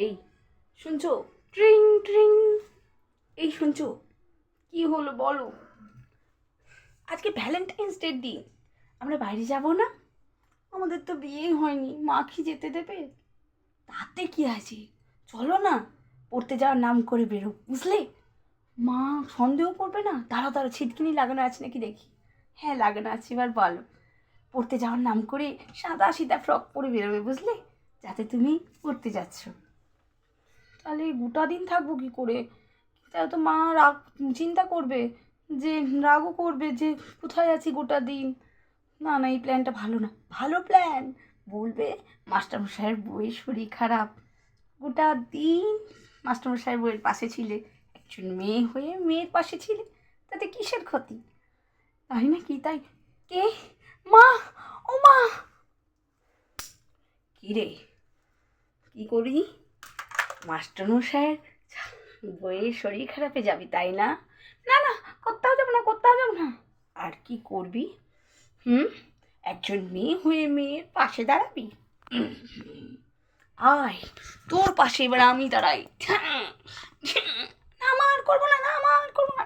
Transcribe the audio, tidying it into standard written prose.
এই শুনছো? ট্রিং ট্রিং। এই শুনছো? কি হলো বলো? আজকে ভ্যালেন্টাইন্স ডের দিন আমরা বাইরে যাব না? আমাদের তো বিয়েই হয়নি, মা কি যেতে দেবে? তাতে কি আছে, চলো না, পড়তে যাওয়ার নাম করে বেরো, বুঝলে? মা সন্দেহ করবে না। দাঁড়াও দাঁড়াও, ছিটকিনি লাগানো আছে নাকি দেখি। হ্যাঁ লাগানো আছে, এবার বলো। পড়তে যাওয়ার নাম করে সাদা সিধা ফ্রক পরে বেরোবে, বুঝলে, যাতে তুমি পড়তে যাচ্ছ। তাহলে গোটা দিন থাকবো কি করে? তাহলে তো মা রাগ, চিন্তা করবে, যে রাগও করবে যে কোথায় আছি গোটা দিন। না না, এই প্ল্যানটা ভালো না। ভালো প্ল্যান, বলবে মাস্টারমশাইয়ের বউয়ের শরীর খারাপ, গোটা দিন মাস্টারমশাইয়ের বউয়ের পাশে ছিলে, একজন মেয়ে হয়ে মেয়ের পাশে ছিলে, তাতে কিসের ক্ষতি? তাই না কি? তাই কে? মা! ও মা! কী রে, কী করি? মাস্টারমশাইয়ের বইয়ের শরীর খারাপে যাবি তাই না? না না, কোথাও যাবো না, কোথাও যাবো না। আর কি করবি? একজন মেয়ে হয়ে মেয়ের পাশে দাঁড়াবি? আয়, তোর পাশে এবার আমি দাঁড়াই। না মা আর করবো না, না মা আর করবো না।